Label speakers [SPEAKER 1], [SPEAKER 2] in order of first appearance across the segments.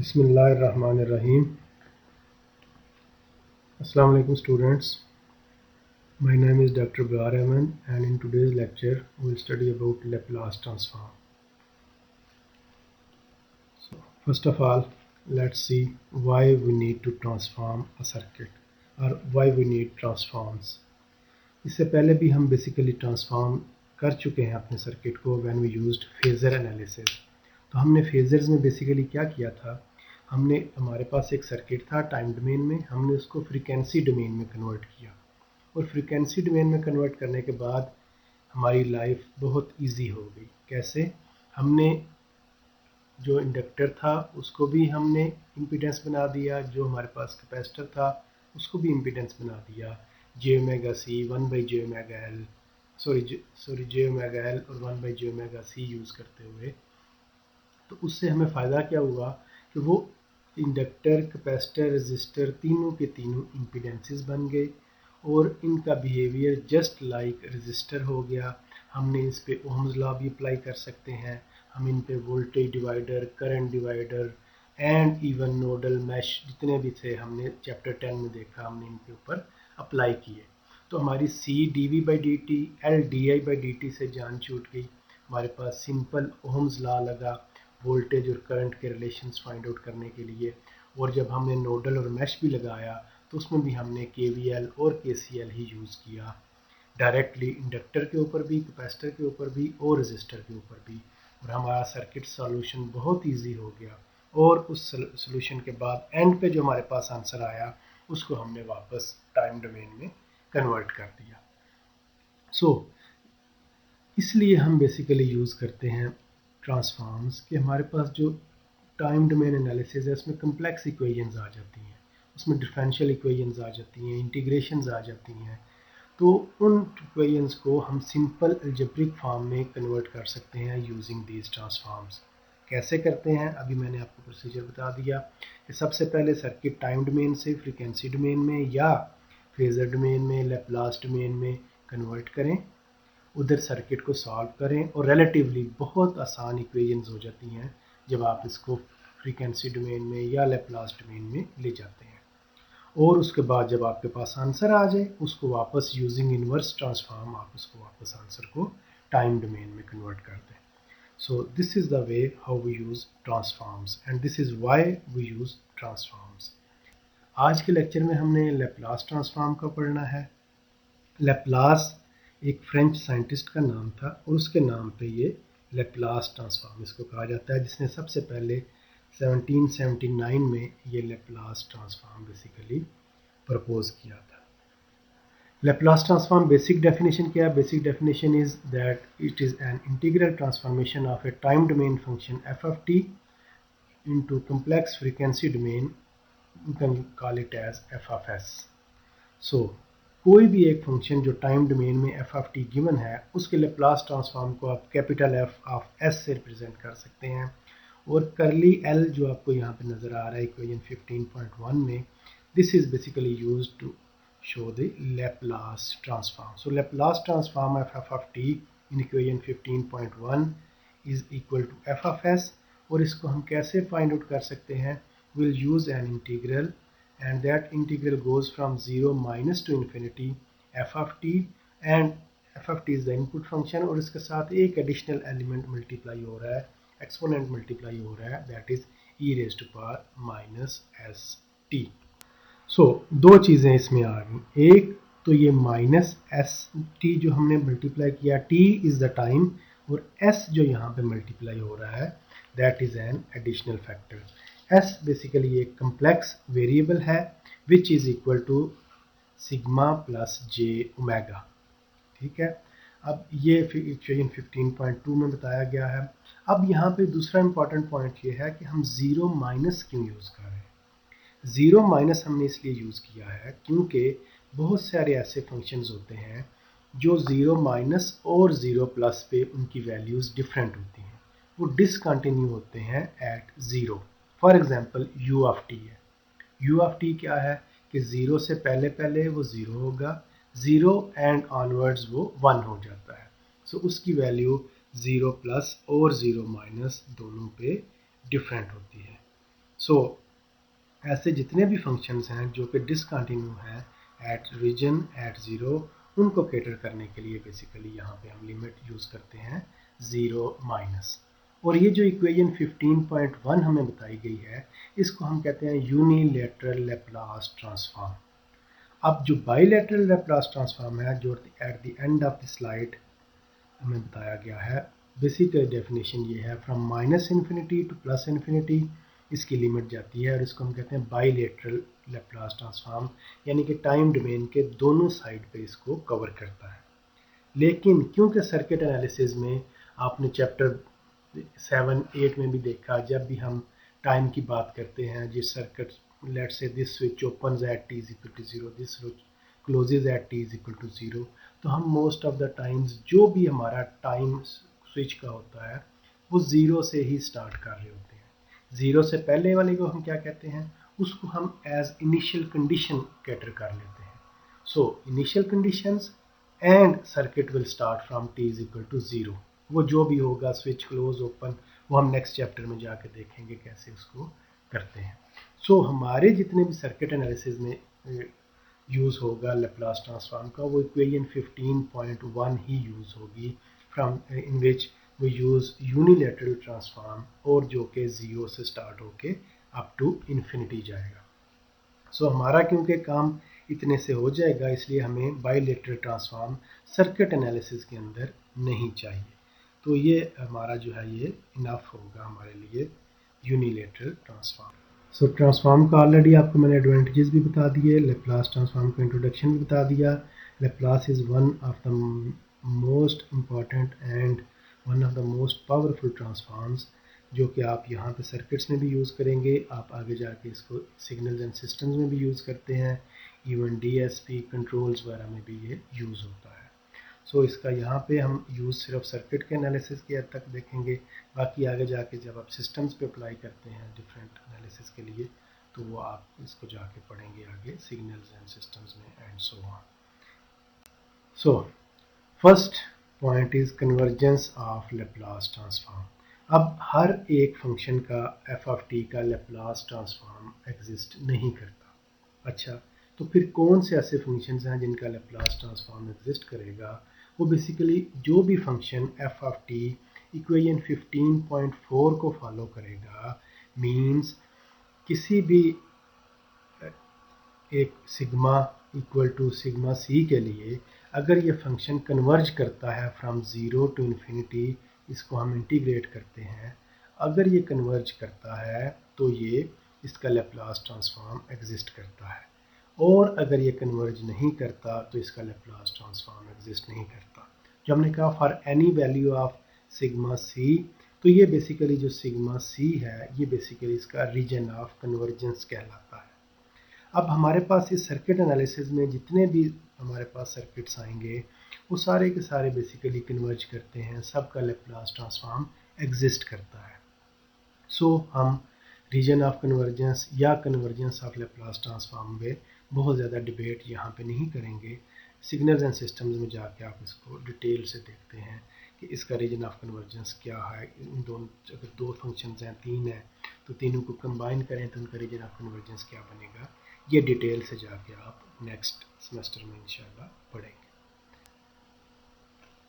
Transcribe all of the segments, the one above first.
[SPEAKER 1] Bismillahirrahmanirrahim. Assalamu alaikum students. My name is Dr. Bar Ahmed and in today's lecture we will study about Laplace transform. So first of all, let's see why we need to transform a circuit or why we need transforms. इससे पहले भी हम basically transform कर चुके हैं अपने circuit को when we used phasor analysis. तो हमने फेजर्स में बेसिकली क्या किया था, हमारे पास एक सर्किट था टाइम डोमेन में, हमने उसको फ्रीक्वेंसी डोमेन में कन्वर्ट किया और फ्रीक्वेंसी डोमेन में कन्वर्ट करने के बाद हमारी लाइफ बहुत इजी हो गई. कैसे? हमने जो इंडक्टर था उसको भी हमने इम्पीडेंस बना दिया, जो हमारे पास कैपेसिटर था उसको भी इम्पीडेंस बना दिया. जे ओमेगा सी 1/j⍵L j⍵L और 1/j⍵c यूज़ करते हुए. तो उससे हमें फ़ायदा क्या हुआ कि वो इंडक्टर, कैपेसिटर, रेजिस्टर तीनों के तीनों इम्पीडेंसेस बन गए और इनका बिहेवियर जस्ट लाइक रेजिस्टर हो गया. हमने इस पे ओम्स लॉ भी अप्लाई कर सकते हैं, हम इन पे voltage divider, current divider and even nodal mesh जितने भी थे हमने चैप्टर 10 में देखा, हमने इनके ऊपर अप्लाई किए. तो हमारी C dV/dt, L di/dt से जान छूट गई. हमारे पास सिंपल ओम्स लॉ लगा वोल्टेज और करंट के रिलेशंस फाइंड आउट करने के लिए. और जब हमने नोडल और मैश भी लगाया तो उसमें भी हमने KVL और KCL ही यूज़ किया, डायरेक्टली इंडक्टर के ऊपर भी, कैपेसिटर के ऊपर भी और रेजिस्टर के ऊपर भी. और हमारा सर्किट सॉल्यूशन बहुत इजी हो गया और उस सॉल्यूशन के बाद एंड पे जो हमारे पास आंसर आया उसको हमने वापस टाइम डोमेन में कन्वर्ट कर दिया. इसलिए हम बेसिकली यूज़ करते हैं ट्रांसफॉर्म्स कि हमारे पास जो टाइम डोमेन एनालिसिस है उसमें कम्प्लेक्स इक्वेशंस आ जाती हैं, उसमें डिफरेंशियल इक्वेशंस आ जाती हैं, इंटीग्रेशंस आ जाती हैं. तो उन इक्वेशंस को हम सिंपल अलजेब्रिक फॉर्म में कन्वर्ट कर सकते हैं यूजिंग दीज ट्रांसफॉर्म्स. कैसे करते हैं? अभी मैंने आपको प्रोसीजर बता दिया कि सबसे पहले सर्किट टाइम डोमेन से फ्रीक्वेंसी डोमेन में या फेजर डोमेन में, लैप्लास डोमेन में कन्वर्ट करें, उधर सर्किट को सॉल्व करें और रिलेटिवली बहुत आसान इक्वेशंस हो जाती हैं जब आप इसको फ्रीक्वेंसी डोमेन में या लैप्लास डोमेन में ले जाते हैं. और उसके बाद जब आपके पास आंसर आ जाए उसको वापस यूजिंग इनवर्स ट्रांसफॉर्म आप उसको वापस आंसर को टाइम डोमेन में कन्वर्ट कर दें. So this is the way how we use transforms and this is why we use transforms. आज के लेक्चर में हमने लैप्लास ट्रांसफॉर्म का पढ़ना है. लैप्लास एक फ्रेंच साइंटिस्ट का नाम था और उसके नाम पे ये लैप्लास ट्रांसफॉर्म इसको कहा जाता है, जिसने सबसे पहले 1779 में ये लैप्लास ट्रांसफॉर्म बेसिकली प्रपोज किया था. लैप्लास ट्रांसफॉर्म बेसिक डेफिनेशन क्या है? Basic definition is that it is an integral transformation of A time domain function f of t into complex frequency domain. You can call it as f of s. So कोई भी एक function जो time domain में f of t given है उसके Laplace transform को आप capital F of s से रिप्रेजेंट कर सकते हैं. और करली L जो आपको यहाँ पे नज़र आ रहा है इक्वेशन 15.1 में, this is basically used to show the Laplace transform. So Laplace transform of f of t in equation 15.1 is equal to f of s. और इसको हम कैसे फाइंड आउट कर सकते हैं? Will use an integral and that integral goes from 0 minus to infinity f of t, and f of t is the input function और इसके साथ एक additional element multiply हो रहा है, exponent multiply हो रहा है, that is e raised to power minus st. So दो चीज़ें इसमें आ गई. एक तो ये माइनस एस टी जो हमने मल्टीप्लाई किया, t इज द टाइम और s जो यहाँ पे मल्टीप्लाई हो रहा है that is an additional factor. s basically एक कम्प्लेक्स वेरिएबल है which is equal to sigma plus j omega. ठीक है, अब ये इक्वेशन 15.2 में बताया गया है. अब यहाँ पे दूसरा इंपॉर्टेंट पॉइंट ये है कि हम जीरो माइनस क्यों यूज़ कर रहे हैं. ज़ीरो माइनस हमने इसलिए यूज़ किया है क्योंकि बहुत सारे ऐसे फंक्शंस होते हैं जो ज़ीरो माइनस और ज़ीरो प्लस पे उनकी वैल्यूज़ डिफरेंट होती हैं, वो डिसकंटिन्यू होते हैं at zero. For example u of t है. u ऑफ t क्या है कि ज़ीरो से पहले पहले वो ज़ीरो होगा, ज़ीरो एंड ऑनवर्ड्स वो वन हो जाता है. सो उसकी वैल्यू ज़ीरो प्लस और ज़ीरो माइनस दोनों पे डिफरेंट होती है. सो ऐसे जितने भी फंक्शंस हैं जो कि डिसकंटिन्यू हैं एट रीजन एट ज़ीरो, उनको कैटर करने के लिए बेसिकली यहाँ पे हम लिमिट यूज़ करते हैं ज़ीरो माइनस। और ये जो इक्वेशन 15.1 हमें बताई गई है, इसको हम कहते हैं यूनिलैटरल लैप्लास ट्रांसफॉर्म। अब जो बाइलैटरल लैप्लास ट्रांसफॉर्म है, जो at the end of the slide हमें बताया गया है, बेसिक डेफिनेशन ये है, from minus infinity two plus infinity इसकी लिमिट जाती है, और इसको हम कहते हैं बाइलेटरल लैप्लास ट्रांसफॉर्म, यानी कि टाइम डोमेन के दोनों साइड पे इसको कवर करता है। लेकिन क्योंकि सर्किट एनालिसिस में आपने चैप्टर 7-8 में भी देखा, जब भी हम टाइम की बात करते हैं, जिस circuit let's say this switch opens at t is equal to 0, this switch closes at t is equal to 0, तो हम मोस्ट ऑफ द टाइम्स जो भी हमारा टाइम स्विच का होता है वो 0 से ही स्टार्ट कर रहे होते हैं। 0 से पहले वाले को हम क्या कहते हैं, उसको हम एज इनिशियल कंडीशन कैटर कर लेते हैं। So initial conditions and circuit will start from t is equal to 0। वो जो भी होगा, स्विच क्लोज ओपन, वो हम नेक्स्ट चैप्टर में जाके देखेंगे कैसे उसको करते हैं। सो हमारे जितने भी सर्किट एनालिसिस में यूज़ होगा लैप्लास ट्रांसफॉर्म का, वो इक्वेशन 15.1 ही यूज़ होगी, फ्रॉम इन विच वो यूज़ यूनिलैटरल ट्रांसफॉर्म, और जो कि 0 से स्टार्ट होके अप टू इन्फिनिटी जाएगा। सो हमारा क्योंकि काम इतने से हो जाएगा, इसलिए हमें बाइलेटरल ट्रांसफॉर्म सर्किट एनालिसिस के अंदर नहीं चाहिए। तो ये हमारा जो है ये इनफ होगा हमारे लिए यूनिलैटरल ट्रांसफॉर्म। सो ट्रांसफॉर्म का ऑलरेडी आपको मैंने एडवांटेजेस भी बता दिए, लैप्लास ट्रांसफॉर्म का इंट्रोडक्शन भी बता दिया। Laplace is one of the most important and one of the most powerful transforms, जो कि आप यहाँ पे सर्किट्स में भी यूज़ करेंगे, आप आगे जाके इसको सिग्नल्स एंड सिस्टम्स में भी यूज़ करते हैं, इवन डीएसपी कंट्रोल्स वगैरह में भी ये यूज़ होता है। सो इसका यहाँ पे हम यूज़ सिर्फ सर्किट के एनालिसिस की हद तक देखेंगे, बाकी आगे जाके जब आप सिस्टम्स पे अप्लाई करते हैं डिफरेंट एनालिसिस के लिए, तो वो आप इसको जाके पढ़ेंगे आगे सिग्नल्स एंड सिस्टम्स में and so on. So first point is convergence of Laplace transform. अब हर एक फंक्शन का एफ ऑफ टी का लैप्लास ट्रांसफॉर्म एग्जिस्ट नहीं करता। अच्छा, तो फिर कौन से ऐसे फंक्शंस हैं जिनका लैप्लास ट्रांसफॉर्म एग्जिस्ट करेगा? वो बेसिकली जो भी function F of T equation 15.4 को फॉलो करेगा, मींस किसी भी एक sigma equal to sigma C के लिए अगर ये फंक्शन कन्वर्ज करता है फ्रॉम ज़ीरो टू इन्फिनिटी, इसको हम इंटीग्रेट करते हैं, अगर ये कन्वर्ज करता है तो ये इसका लैप्लास ट्रांसफॉर्म एग्जिस्ट करता है, और अगर ये कन्वर्ज नहीं करता तो इसका लैप्लास ट्रांसफॉर्म एग्जिस्ट नहीं करता। जो हमने कहा for any value of sigma C, तो ये बेसिकली जो सिग्मा सी है ये बेसिकली इसका रीजन ऑफ कन्वर्जेंस कहलाता है। अब हमारे पास इस सर्किट एनालिसिस में जितने भी हमारे पास सर्किट्स आएंगे, वो सारे के सारे बेसिकली कन्वर्ज करते हैं, सबका लैप्लास ट्रांसफॉर्म एग्जिस्ट करता है। सो हम रीजन ऑफ कन्वर्जेंस या कन्वर्जेंस ऑफ लैप्लास ट्रांसफॉर्म में बहुत ज़्यादा डिबेट यहाँ पे नहीं करेंगे। सिग्नल्स एंड सिस्टम्स में जाके आप इसको डिटेल से देखते हैं कि इसका रीजन ऑफ कन्वर्जेंस क्या है। इन दोनों, अगर दो फंक्शंस हैं, तीन हैं, तो तीनों को कंबाइन करें तो उनका रीजन ऑफ कन्वर्जेंस क्या बनेगा, ये डिटेल से जाके आप नेक्स्ट सेमेस्टर में इंशाल्लाह पढ़ेंगे।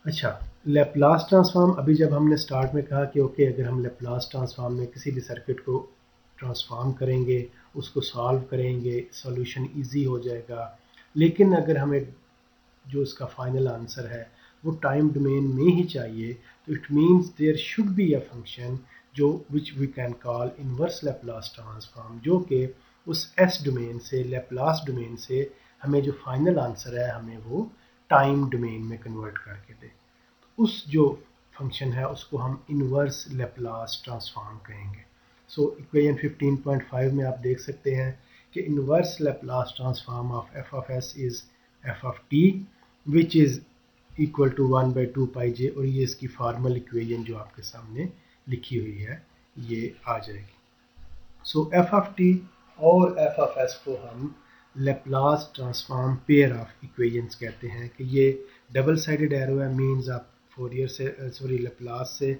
[SPEAKER 1] अच्छा, लैप्लास ट्रांसफॉर्म, अभी जब हमने स्टार्ट में कहा कि ओके अगर हम लैप्लास ट्रांसफॉर्म में किसी भी सर्किट को ट्रांसफॉर्म करेंगे, उसको सॉल्व करेंगे, सॉल्यूशन इजी हो जाएगा। लेकिन अगर हमें जो उसका फाइनल आंसर है वो टाइम डोमेन में ही चाहिए, तो it means there should be a function जो which we can call inverse Laplace transform, जो कि उस एस डोमेन से, लैप्लास डोमेन से हमें जो फाइनल आंसर है हमें वो टाइम डोमेन में कन्वर्ट करके दे। उस जो फंक्शन है उसको हम इनवर्स लैप्लास ट्रांसफॉर्म कहेंगे। सो इक्वेशन 15.5 में आप देख सकते हैं कि inverse Laplace transform of F of S is F of T which is equal to 1/2 pi J, और ये इसकी फार्मल इक्वेशन जो आपके सामने लिखी हुई है ये आ जाएगी। सो एफ ऑफ टी और एफ ऑफ एस को हम Laplace transform pair of equations कहते हैं कि ये डबल साइडेड एरो है, मींस आप फोरियर से लैप्लास से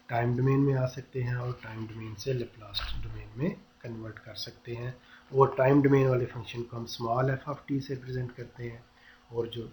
[SPEAKER 1] टाइम डोमेन में आ सकते हैं और टाइम डोमेन से लैप्लास डोमेन में कन्वर्ट कर सकते हैं, और टाइम डोमेन वाले फंक्शन को हम स्मॉल एफ ऑफ टी से रिप्रेजेंट करते हैं, और जो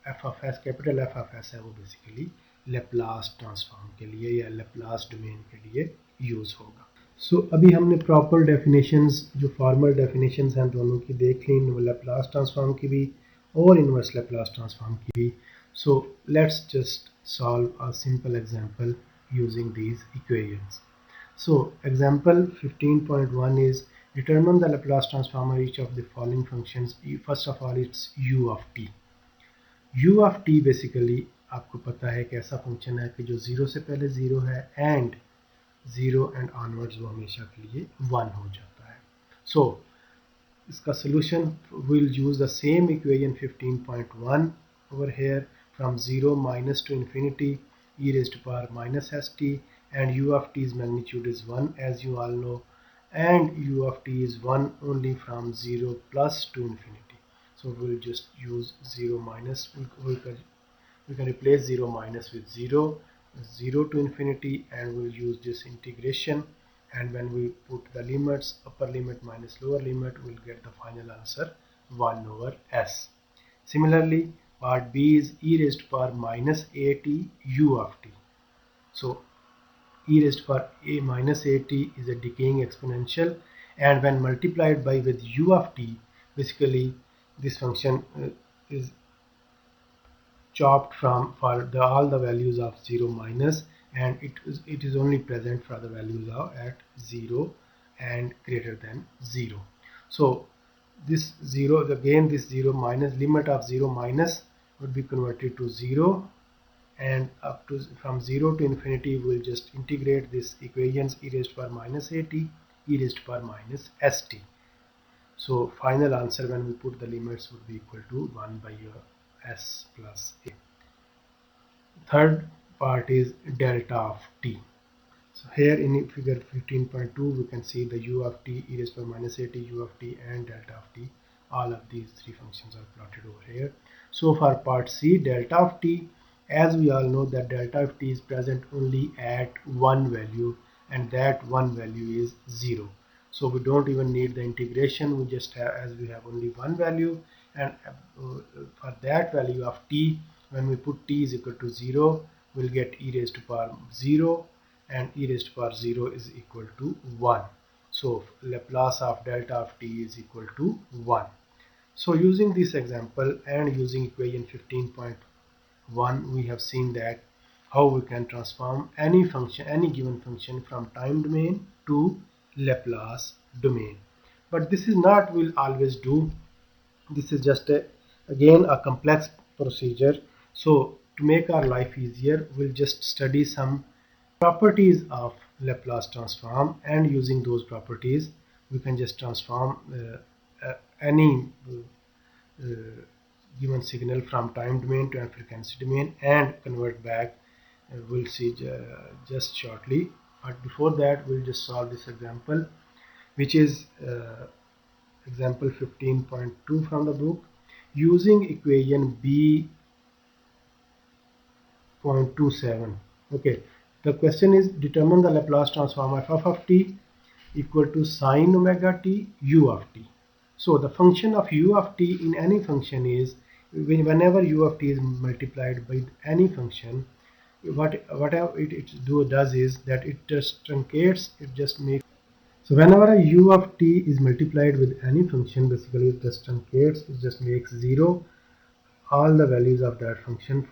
[SPEAKER 1] F of S capital F of S है वो बेसिकली लेप्लास ट्रांसफॉर्म के लिए या लेप्लास डोमेन के लिए यूज़ होगा। सो अभी हमने प्रॉपर डेफिनेशंस, जो फॉर्मल डेफिनेशंस हैं दोनों की देख ली, लेप्लास ट्रांसफॉर्म की भी और इनवर्स लेप्लास ट्रांसफॉर्म की भी। So let's just solve a simple example using these equations. So example 15.1 is determine the Laplace transform of each of the following functions. First of all, it's u of t. u of t basically आपको पता है कि ऐसा function है कि जो 0 से पहले 0 है एंड 0 एंड ऑनवर्ड्स वो हमेशा के लिए 1 हो जाता है। सो इसका solution will use the same equation 15.1 over here, from 0 minus to infinity e raised to power minus st, and u of t's magnitude is 1 as you all know, and u of t is 1 only from 0 plus to infinity. So we'll just use 0 minus, we can replace 0 minus with 0, 0 to infinity, and we'll use this integration, and when we put the limits, upper limit minus lower limit, we'll get the final answer 1 over s. Similarly, part B is e raised to power minus at u of t. So e raised to power a minus at is a decaying exponential, and when multiplied by with u of t, basically this function is chopped from for all the values of 0 minus, and it is only present for the values of at 0 and greater than 0. So this 0, again this 0 minus, limit of 0 minus would be converted to 0, and up to from 0 to infinity we'll just integrate this equations e raised to power minus at, e raised to power minus st. So final answer when we put the limits would be equal to 1 by s plus a. Third part is delta of t. So here in figure 15.2 we can see the u of t, e raised to power minus at, u of t, and delta of t. All of these three functions are plotted over here. So for part C, delta of t, as we all know that delta of t is present only at one value, and that one value is 0. So we don't even need the integration, we just have, as we have only one value, and for that value of t, when we put t is equal to 0, we'll get e raised to power 0, and e raised to power 0 is equal to 1. So Laplace of delta of t is equal to 1. So using this example and using equation 15.1, we have seen that how we can transform any function, any given function, from time domain to Laplace domain. But this is not will always do. This is just again a complex procedure. So to make our life easier, we'll just study some properties of Laplace transform, and using those properties we can just transform any given signal from time domain to frequency domain and convert back. We'll see just shortly, but before that we'll just solve this example, which is example 15.2 from the book, using equation b.27. Okay, the question is determine the Laplace transform f of t equal to sine omega t u of t. So the function of u of t in any function is, whenever u of t is multiplied by any function, whatever it does is that it just truncates, it just makes. So whenever a u of t is multiplied with any function, basically it just truncates, it just makes 0 all the values of that function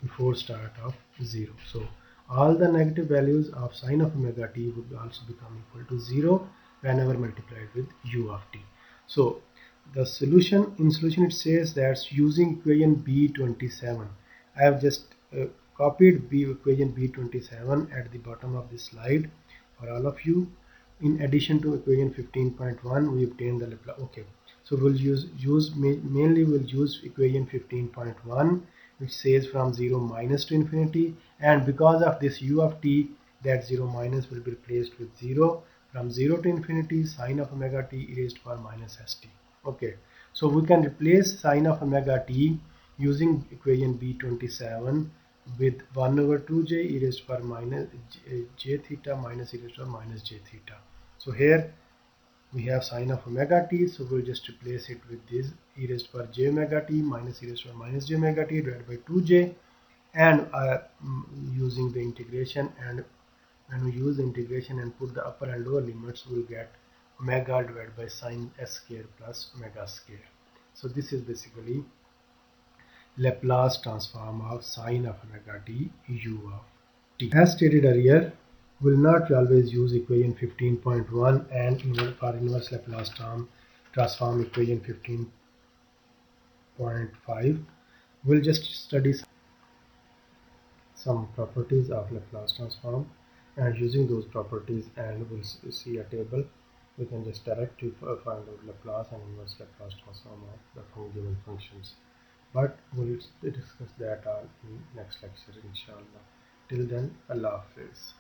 [SPEAKER 1] before start of 0. So all the negative values of sine of omega t would also become equal to 0 whenever multiplied with u of t. So the solution, in solution it says that using equation b27, I have just copied equation b27 at the bottom of this slide for all of you. In addition to equation 15.1, we obtain the Laplace. Okay, so we'll mainly we'll use equation 15.1, which says from 0 minus to infinity, and because of this u of t, that 0 minus will be replaced with 0, from 0 to infinity sine of omega t e raised to power minus st. Okay, so we can replace sine of omega t using equation b27 with 1 over 2j e raised to power minus j theta minus e raised to power minus j theta. So here we have sine of omega t, so we'll just replace it with this e raised to power j omega t minus e raised to power minus j omega t divided by 2j, and using the integration, and when we use the integration and put the upper and lower limits, we'll get omega divided by sine s square plus omega square. So this is basically Laplace transform of sine of omega t u of t. As stated earlier, will not always use equation 15.1 and for inverse Laplace transform equation 15.5. We'll just study some properties of Laplace transform, and using those properties, and we'll see a table, we can just directly find out Laplace and inverse Laplace transform of the given functions. But we'll discuss that in next lecture, inshallah. Till then, Allah Hafiz.